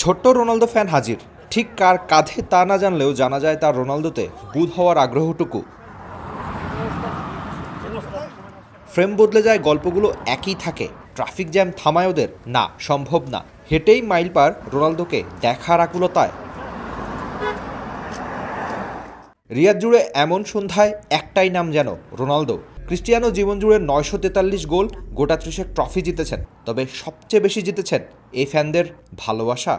ছোট্ট Ronaldo fan হাজির, ঠিক কার কাঁধে তা না জানলেও জানা যায় তার রোনালদোতে বুঁদ হওয়ার আগ্রহটুকু। ফ্রেম বদলে যায়, গল্পগুলো একই থাকে। ট্রাফিক জ্যাম থামায় ওদের? না, সম্ভব না। হেঁটেই মাইল পার রোনালদোকে দেখার আকুলতায়। রিয়াদ জুড়ে এমন সন্ধ্যায় একটাই নাম যেন রোনালদো। ক্রিস্টিয়ানো জীবন জুড়ে 943 গোল, গোটা 30 ট্রফি জিতেছেন। তবে সবচেয়ে বেশি জিতেছেন এই ফ্যানদের ভালোবাসা।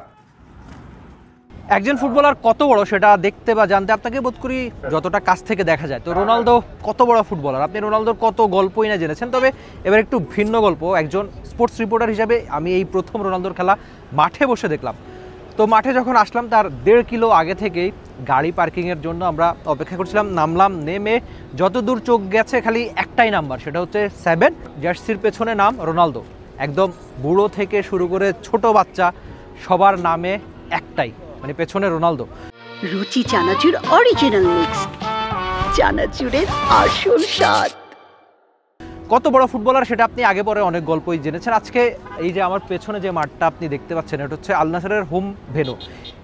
একজন ফুটবলার কত বড় সেটা দেখতে বা জানতে আপনাকে বোধ করি যতটা কাছ থেকে দেখা যায়। তো রোনালদো কত বড় ফুটবলার, আপনি রোনালদোর কত গল্পই না জেনেছেন। তবে এবার একটু ভিন্ন গল্প। একজন স্পোর্টস রিপোর্টার হিসাবে আমি এই প্রথম রোনালদোর খেলা মাঠে বসে দেখলাম। তো মাঠে যখন আসলাম তার 1.5 কিলো আগে থেকেই গাড়ি পার্কিংয়ের জন্য আমরা অপেক্ষা করছিলাম। নামলাম, নেমে যতদূর চোখ গেছে খালি একটাই নাম্বার, সেটা হচ্ছে 7। জার্সির পেছনে নাম রোনালদো। একদম বুড়ো থেকে শুরু করে ছোট বাচ্চা সবার নামে একটাই, মানে পেছনে রোনালদো। রুচি চানাচুর অরিজিনাল মিক্স, চানাচুরের আসল স্বাদ। কত বড় ফুটবলার সেটা আপনি আগে পরে অনেক গল্পই জেনেছেন। আজকে এই যে আমার পেছনে যে মাঠটা আপনি দেখতে পাচ্ছেন, এটা হচ্ছে আল নাসেরের হোম ভেন্যু।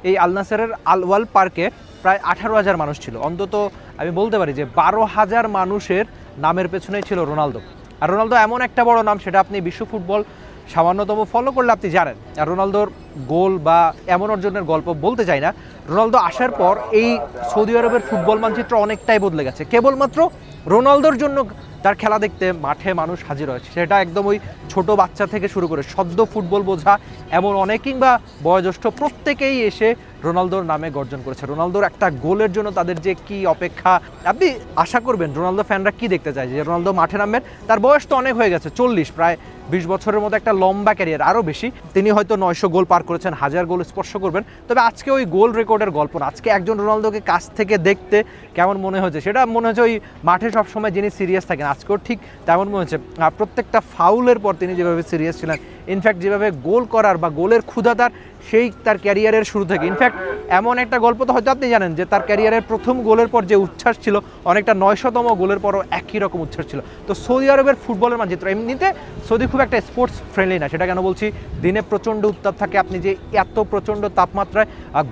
এই আল নাসেরের আল ওয়াল পার্কে প্রায় 18,000 মানুষ ছিল। অন্তত আমি বলতে পারি যে 12,000 মানুষের নামের পেছনেই ছিল রোনালদো। আর রোনালদো এমন একটা বড় নাম, সেটা আপনি বিশ্ব ফুটবল সামান্যতম ফলো করলে আপনি জানেন। আর রোনালদোর গোল বা এমন অর্জনের গল্প বলতে চাই না। রোনালদো আসার পর এই সৌদি আরবের ফুটবল মানচিত্র অনেকটাই বদলে গেছে। কেবলমাত্র রোনালদোর জন্য তার খেলা দেখতে মাঠে মানুষ হাজির হয়েছে। সেটা একদম ওই ছোট বাচ্চা থেকে শুরু করে সদ্য ফুটবল বোঝা এমন অনেক, কিংবা বয়োজ্যেষ্ঠ, প্রত্যেকেই এসে রোনালদোর নামে গর্জন করেছে। রোনালদোর একটা গোলের জন্য তাদের যে কি অপেক্ষা, আপনি আশা করবেন রোনালদো ফ্যানরা কি দেখতে চায়, যে রোনালদো মাঠে নামবেন। তার বয়স তো অনেক হয়ে গেছে, 40, প্রায় 20 বছরের মতো একটা লম্বা ক্যারিয়ার, আরও বেশি। তিনি হয়তো 900 গোল পার করেছেন, 1000 গোল স্পর্শ করবেন। তবে আজকে ওই গোল রেকর্ডের গল্প না, আজকে একজন রোনালদোকে কাছ থেকে দেখতে কেমন মনে হয়েছে, সেটা মনে হচ্ছে ওই মাঠে সবসময় যিনি সিরিয়াস থাকেন আজকেও ঠিক তেমন মনে হচ্ছে। প্রত্যেকটা ফাউলের পর তিনি যেভাবে সিরিয়াস ছিলেন, ইনফ্যাক্ট যেভাবে গোল করার বা গোলের ক্ষুধা তার ক্যারিয়ারের শুরু থেকে। ইনফ্যাক্ট এমন একটা গল্প তো হয়তো আপনি জানেন যে তার ক্যারিয়ারের প্রথম গোলের পর যে উচ্ছ্বাস ছিল, অনেকটা 900তম গোলের পরও একই রকম উচ্ছ্বাস ছিল। তো সৌদি আরবের ফুটবলের মানচিত্র, এমনিতে সৌদি খুব একটা স্পোর্টস ফ্রেন্ডলি না। সেটা কেন বলছি, দিনে প্রচণ্ড উত্তাপ থাকে। আপনি যে এত প্রচণ্ড তাপমাত্রায়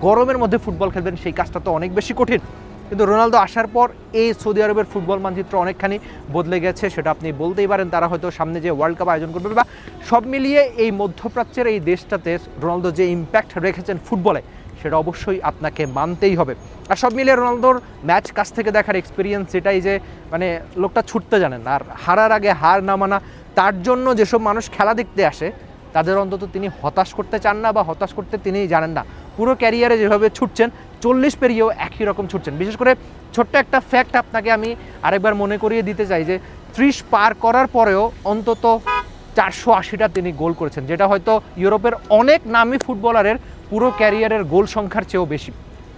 গরমের মধ্যে ফুটবল খেলবেন, সেই কাজটা তো অনেক বেশি কঠিন। কিন্তু রোনালদো আসার পর এই সৌদি আরবের ফুটবল মানচিত্র অনেকখানি বদলে গেছে, সেটা আপনি বলতেই পারেন। তারা হয়তো সামনে যে ওয়ার্ল্ড কাপ আয়োজন করবে, বা সব মিলিয়ে এই মধ্যপ্রাচ্যের এই দেশটাতে রোনালদো যে ইম্প্যাক্ট রেখেছেন ফুটবলে, সেটা অবশ্যই আপনাকে মানতেই হবে। আর সব মিলিয়ে রোনালদোর ম্যাচ কাছ থেকে দেখার এক্সপিরিয়েন্স এটাই যে, মানে লোকটা ছুটতে জানেন, আর হারার আগে হার না মানা। তার জন্য যেসব মানুষ খেলা দেখতে আসে তাদের অন্তত তিনি হতাশ করতে চান না, বা হতাশ করতে তিনি জানেন না। পুরো ক্যারিয়ারে যেভাবে ছুটছেন, 40 পেরিয়েও একই রকম ছুটছেন। বিশেষ করে ছোট্ট একটা ফ্যাক্ট আপনাকে আমি আরেকবার মনে করিয়ে দিতে চাই, যে 30 পার করার পরেও অন্তত 480টা তিনি গোল করেছেন, যেটা হয়তো ইউরোপের অনেক নামী ফুটবলারের পুরো ক্যারিয়ারের গোল সংখ্যার চেয়েও বেশি।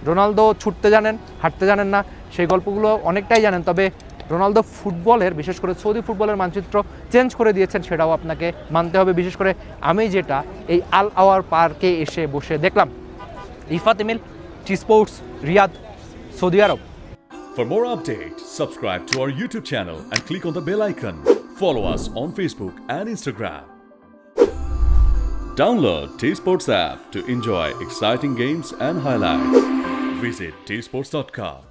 রোনালদো ছুটতে জানেন, হাঁটতে জানেন না, সেই গল্পগুলো অনেকটাই জানেন। তবে রোনালদো ফুটবলের, বিশেষ করে সৌদি ফুটবলের মানচিত্র চেঞ্জ করে দিয়েছেন, সেটাও আপনাকে মানতে হবে। বিশেষ করে আমি যেটা এই আল আওয়ার পার্কে এসে বসে দেখলাম। Ifat Emil, T Sports, Riyadh, সৌদি আরব। For more updates, subscribe to our YouTube channel and click on the bell icon. Follow us on Facebook and Instagram. Download T Sports app to enjoy exciting games and highlights. Visit tsports.com.